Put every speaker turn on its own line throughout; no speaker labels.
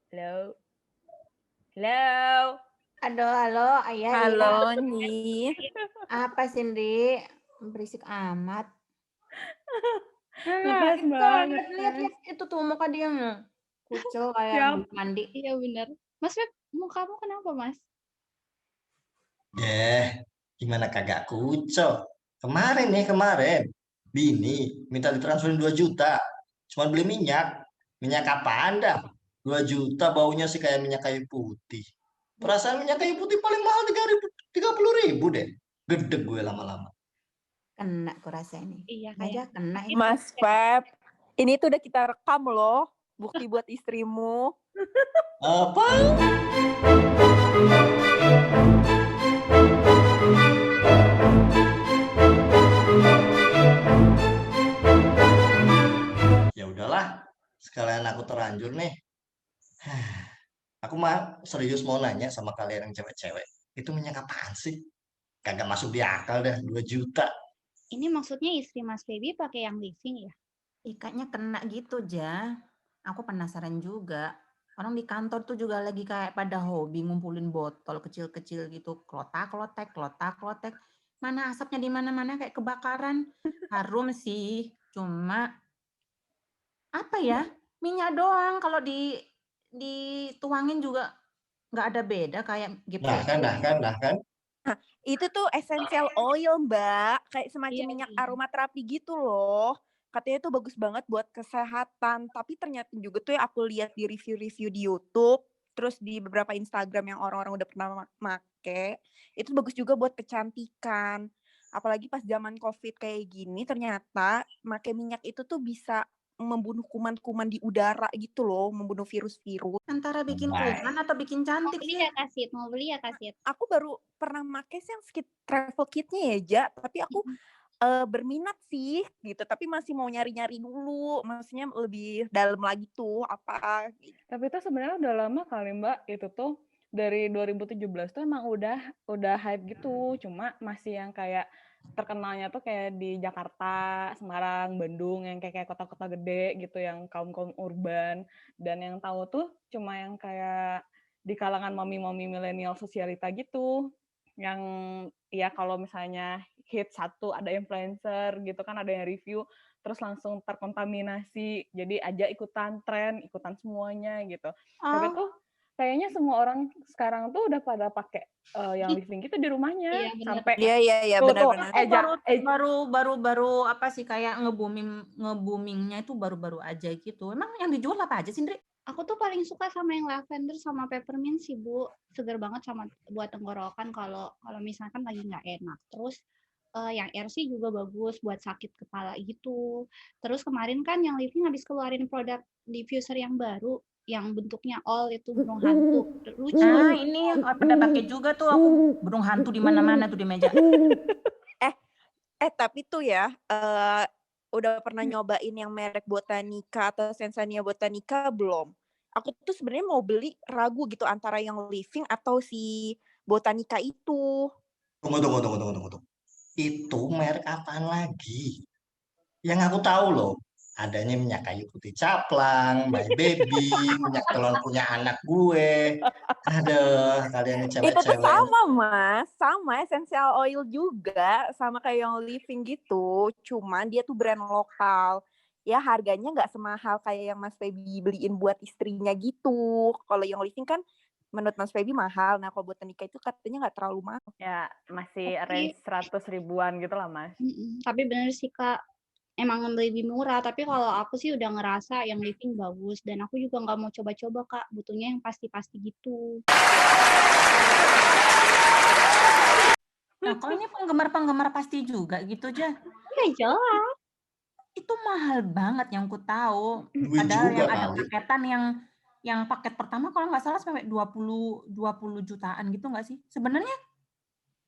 Halo. Halo.
Halo, Ayah, iya.
Halo nih.
Apa sih, Ndi? Berisik amat.
Ngetes
Itu
banget,
lihat
Mas.
itu tuh muka dia kucel kayak
Siap.
habis mandi.
Iya benar. Mas Feb, mukamu kenapa Mas?
Gimana kagak kucel? Kemarin, Bini minta ditransferin 2 juta. Cuma beli minyak. Minyak apa anda? 2 juta baunya sih kayak minyak kayu putih. Perasaan minyak kayu putih paling mahal 30.000 deh. Gedeg gue lama-lama.
Kena kurasa ini.
Iya
Aja
kayak
kena ini.
Mas
Ya.
Feb, ini tuh udah kita rekam loh. Bukti buat istrimu.
Apa? Ya udahlah, sekalian aku terlanjur nih. Aku mah serius mau nanya sama kalian yang cewek-cewek. Itu minyak apaan sih? Kagak masuk di akal dah, 2 juta.
Ini maksudnya istri Mas Feby pakai yang living ya?
Ikatnya kena gitu, Ja. Aku penasaran juga. Orang di kantor tuh juga lagi kayak pada hobi ngumpulin botol kecil-kecil gitu. Klotak-klotek, klotak-klotek. Mana asapnya di mana-mana kayak kebakaran. Harum sih. Cuma apa ya? Minyak doang kalau dituangin juga nggak ada beda kayak
Nah
GPO.
kan, nah kan, nah kan.
Itu tuh essential oil, Mbak. Kayak semacam
Iya,
minyak
iya.
aromaterapi gitu loh. Katanya itu bagus banget buat kesehatan. Tapi ternyata juga tuh yang aku lihat di review-review di YouTube, terus di beberapa Instagram yang orang-orang udah pernah make, itu bagus juga buat kecantikan. Apalagi pas zaman COVID kayak gini, ternyata make minyak itu tuh bisa membunuh kuman-kuman di udara gitu loh, membunuh virus-virus.
Antara bikin
Baik.
kuman atau bikin
Mau
cantik
beli
sih.
ya Kasit? Mau beli ya Kasit? Aku baru pernah make sih yang travel kitnya ya, Ja. Tapi aku berminat sih gitu, tapi masih mau nyari-nyari dulu, maksudnya lebih dalam lagi tuh apa.
Tapi itu sebenarnya udah lama kali Mbak, itu tuh dari 2017 tuh emang udah hype gitu, cuma masih yang kayak terkenalnya tuh kayak di Jakarta, Semarang, Bandung yang kayak kota-kota gede gitu yang kaum-kaum urban, dan yang tahu tuh cuma yang kayak di kalangan mami-mami milenial sosialita gitu. Yang ya kalau misalnya hit satu ada influencer gitu kan, ada yang review terus langsung terkontaminasi, jadi aja ikutan tren, ikutan semuanya gitu. Tapi
Oh,
tuh kayaknya semua orang sekarang tuh udah pada pakai yang living gitu di rumahnya,
Iya benar.
sampai
Iya
tuh
benar-benar.
aku baru apa sih kayak nge-boomingnya itu baru-baru aja gitu. Emang yang dijual apa aja sih, Ndri?
Aku tuh paling suka sama yang lavender sama peppermint sih, Bu. Seger banget sama buat tenggorokan kalau kalau misalkan lagi nggak enak. Terus yang air sih juga bagus buat sakit kepala gitu. Terus kemarin kan yang Living habis keluarin produk diffuser yang baru yang bentuknya all itu burung hantu. Lucu.
Nah, ini pada pakai juga tuh aku burung hantu di mana-mana tuh di meja.
Tapi tuh ya, udah pernah nyobain yang merek Botanica atau Sensania Botanica belum? Aku tuh sebenarnya mau beli ragu gitu antara yang Living atau si Botanica itu.
Tunggu. Itu merek apaan lagi? Yang aku tahu loh, adanya minyak kayu putih caplang, my baby, minyak telon punya anak gue. Aduh, kalian ini
Itu tuh
cewek-cewek.
sama Mas, sama essential oil juga, sama kayak yang Living gitu, cuman dia tuh brand lokal. Ya harganya nggak semahal kayak yang Mas Feby beliin buat istrinya gitu. Kalau yang Living kan menurut Mas Feby mahal, nah kalau buat nikah itu katanya nggak terlalu mahal.
ya masih
Tapi
range 100 ribuan gitu lah Mas.
tapi bener sih Kak, emang lebih murah, tapi kalau aku sih udah ngerasa yang Living bagus dan aku juga nggak mau coba-coba Kak, butuhnya yang pasti-pasti gitu.
Nah, kalau ini penggemar-penggemar pasti juga gitu aja.
Iya jelas.
Itu mahal banget yang ku tahu.
Duit
Padahal
juga
yang ada
kali.
paketan yang paket pertama kalau nggak salah sampai 20 jutaan gitu nggak sih? Sebenarnya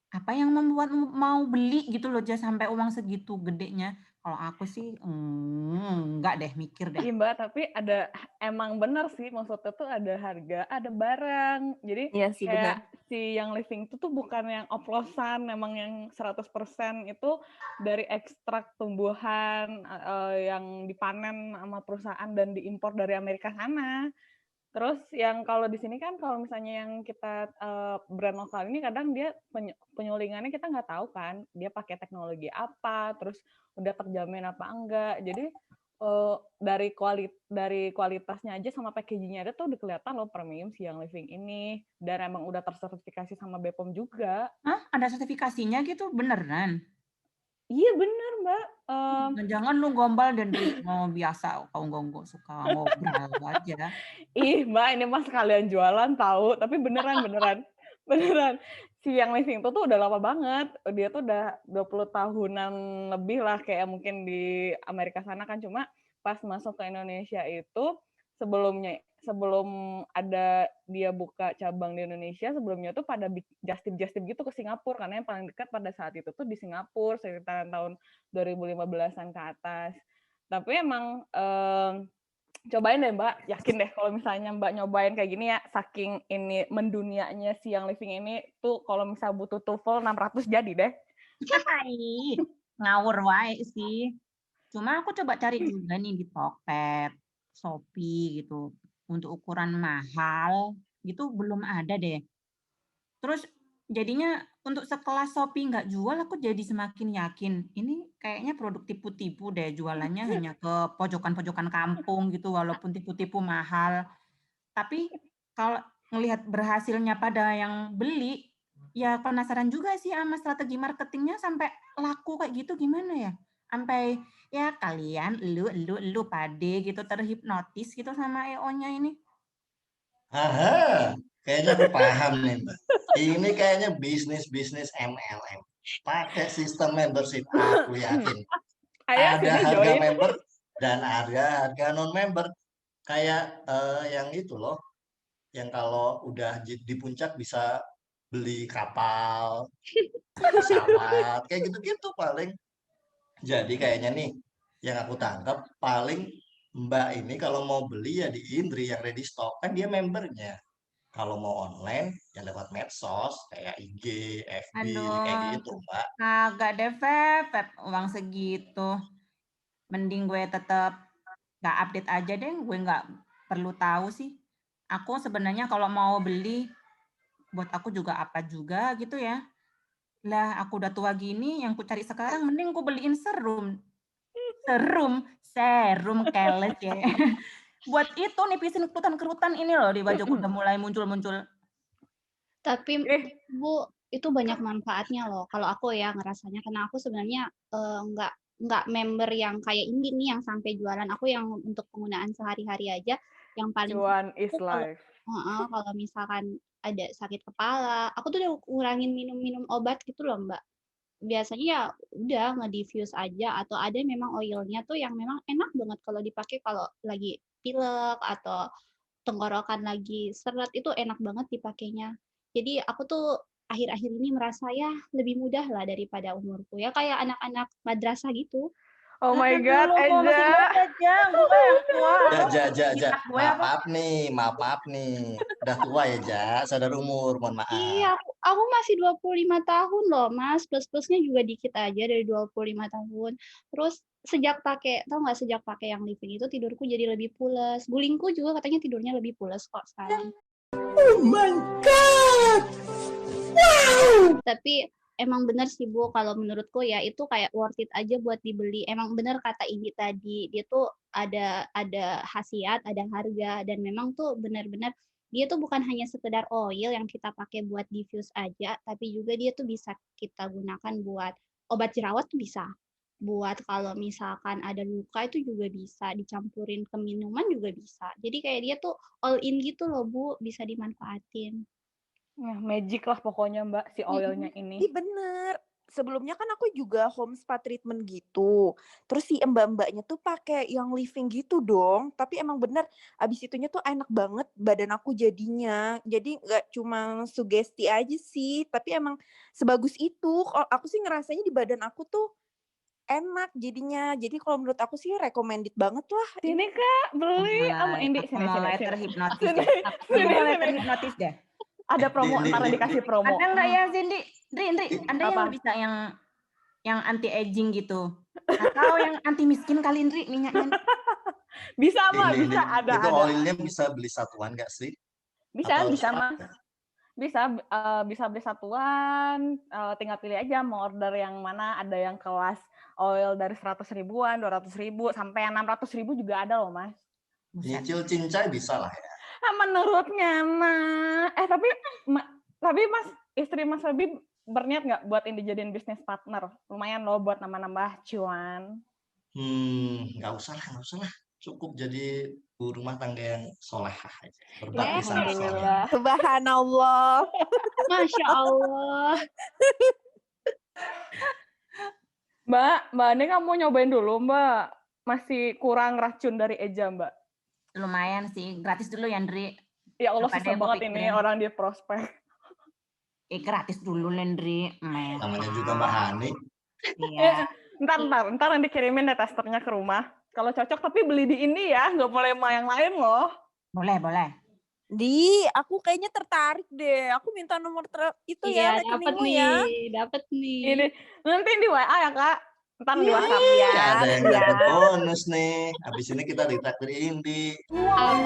apa yang membuat mau beli gitu loh, sampai uang segitu gedenya? Kalau aku sih enggak deh, mikir deh.
Iya Mbak, tapi emang bener sih maksudnya tuh ada harga, ada barang. Jadi
Iya sih
kayak
benar.
si yang living itu tuh bukan yang oplosan, memang yang 100% itu dari ekstrak tumbuhan yang dipanen sama perusahaan dan diimpor dari Amerika sana. Terus yang kalau di sini kan kalau misalnya yang kita brand lokal ini kadang dia penyulingannya kita nggak tahu kan, dia pakai teknologi apa, terus udah terjamin apa enggak. Jadi dari kualitasnya aja sama packagingnya ada tuh udah kelihatan loh premium si Young Living ini, dan emang udah tersertifikasi sama BPOM juga.
Hah? Ada sertifikasinya gitu? Beneran?
Iya bener Mbak.
Jangan lu gombal dan biasa kau nggak suka ngobrol aja.
Ih Mbak, ini mah sekalian jualan tahu, tapi beneran beneran. Si Young Living tuh udah lama banget. Dia tuh udah 20 tahunan lebih lah kayak mungkin di Amerika sana kan, cuma pas masuk ke Indonesia itu sebelum ada dia buka cabang di Indonesia, sebelumnya tuh pada just tip gitu ke Singapura, karena yang paling dekat pada saat itu tuh di Singapura sekitaran tahun 2015-an ke atas. Tapi emang cobain deh Mbak, yakin deh kalau misalnya Mbak nyobain kayak gini ya, saking ini mendunianya si Young Living ini tuh kalau misal butuh TOEFL 600 jadi deh.
Hai, ngawur wae sih. Cuma aku coba cari juga nih di Tokped, Shopee gitu. Untuk ukuran mahal gitu belum ada deh. Terus jadinya untuk sekelas Shopee nggak jual, aku jadi semakin yakin. Ini kayaknya produk tipu-tipu deh, jualannya hanya ke pojokan-pojokan kampung gitu, walaupun tipu-tipu mahal. Tapi kalau ngelihat berhasilnya pada yang beli, ya penasaran juga sih sama strategi marketingnya sampai laku kayak gitu gimana ya? Sampai ya kalian, lu pade gitu terhipnotis gitu sama EO-nya ini.
Aha, kayaknya aku paham nih, Mbak. Ini kayaknya bisnis MLM. Pakai sistem membership, aku yakin.
Ayo
Ada
sini
harga
join.
member dan ada harga non-member. Kayak yang itu loh, yang kalau udah di puncak bisa beli kapal, pesawat, kayak gitu-gitu paling. Jadi kayaknya nih, yang aku tangkap paling Mbak ini kalau mau beli ya di Indri yang ready stock, kan dia membernya. Kalau mau online, ya lewat medsos, kayak IG, FB, kayak
Aduh,
gitu, Mbak.
kagak deh, Feb, uang segitu. Mending gue tetap nggak update aja deh, gue nggak perlu tahu sih. Aku sebenarnya kalau mau beli, buat aku juga apa juga gitu ya. Lah, aku udah tua gini, yang ku cari sekarang mending ku beliin serum keles ya. Buat itu nipisin kerutan-kerutan ini loh di bajuku udah mulai muncul-muncul.
Tapi Bu, itu banyak manfaatnya loh. Kalau aku ya ngerasanya, karena aku sebenarnya nggak member yang kayak ini nih yang sampai jualan. Aku yang untuk penggunaan sehari-hari aja, yang paling
Cuan is
itu
life.
kalau misalkan ada sakit kepala, aku tuh udah ngurangin minum obat gitu loh Mbak. Biasanya ya udah nge-diffuse aja, atau ada memang oilnya tuh yang memang enak banget kalau dipakai kalau lagi pilek atau tenggorokan lagi seret, itu enak banget dipakainya. Jadi aku tuh akhir-akhir ini merasa ya lebih mudah lah daripada umurku. Ya kayak anak-anak madrasah gitu.
Oh my God,
Lu masih
Eja.
muda aja, gue yang tua.
Maaf nih. Udah tua ya, Ja. Sadar umur, mohon maaf.
Iya, aku masih 25 tahun loh, Mas. Plus-plusnya juga dikit aja dari 25 tahun. Terus tau nggak sejak pakai yang Living itu tidurku jadi lebih pules. Gulingku juga katanya tidurnya lebih pules kok sekarang.
Oh my God! Wow!
Tapi emang bener sih Bu, kalau menurutku ya itu kayak worth it aja buat dibeli. Emang bener kata Indi tadi, dia tuh ada khasiat, ada harga, dan memang tuh benar-benar dia tuh bukan hanya sekedar oil yang kita pakai buat diffuse aja, tapi juga dia tuh bisa kita gunakan buat obat jerawat tuh bisa. Buat kalau misalkan ada luka itu juga bisa, dicampurin ke minuman juga bisa. Jadi kayak dia tuh all in gitu loh Bu, bisa dimanfaatin.
Ya, magic lah pokoknya Mbak si oilnya ini.
Iya bener. Sebelumnya kan aku juga home spa treatment gitu. Terus si mbak-mbaknya tuh pakai yang Living gitu dong. Tapi emang bener abis itunya tuh enak banget badan aku jadinya. Jadi nggak cuma sugesti aja sih. Tapi emang sebagus itu. Kalau aku sih ngerasanya di badan aku tuh enak jadinya. Jadi kalau menurut aku sih recommended banget lah.
Sini Kak, beli sama Indi.
Aku mulai terhipnotis deh. Terhipnotis deh.
Ada promo, ntar dikasih promo.
Ada nggak ya, Cindy? Indri, ada yang bisa yang anti aging gitu? Atau yang anti miskin kali, Indri, minyaknya?
Bisa, Mbak,
Ini
bisa, ada.
itu oilnya bisa beli satuan nggak sih?
Bisa,
Atau
bisa,
harus
Mas.
pakai?
Bisa beli satuan, tinggal pilih aja mau order yang mana. Ada yang kelas oil dari 100 ribuan, 200 ribu, sampai yang 600 ribu juga ada loh, Mas.
Buset.
Nyicil cincai bisa lah ya.
Menurutnya, nah, tapi Mas, istri Mas Febi berniat nggak buat ini jadiin bisnis partner? Lumayan loh buat nambah-nambah cuan.
Nggak usah lah. Cukup jadi ibu rumah tangga yang solehah aja.
Ya,
Berbakti sama suami.
alhamdulillah.
Subhanallah.
Masya Allah.
Mbak, ini kamu nyobain dulu, Mbak. Masih kurang racun dari Eja, Mbak.
Lumayan sih, gratis dulu ya, Ndri.
Ya Allah,
Apa
susah
deh, gua
banget ini
pikirin.
orang di prospek.
Gratis dulu, Lendri.
Namanya juga Mbak Hani.
Iya.
Ntar yang dikirimin deh testernya ke rumah. Kalau cocok tapi beli di ini ya, nggak boleh sama yang lain loh.
Boleh.
Di, aku kayaknya tertarik deh. Aku minta nomor itu ya,
Iya, dapat
rekeningmu ya.
nih.
Ini nanti di WA ya, Kak. Ntar di WhatsApp
Iya,
ya.
Ada yang
siap.
dapat bonus nih. Habis ini kita ditraktir Indi.
Wow.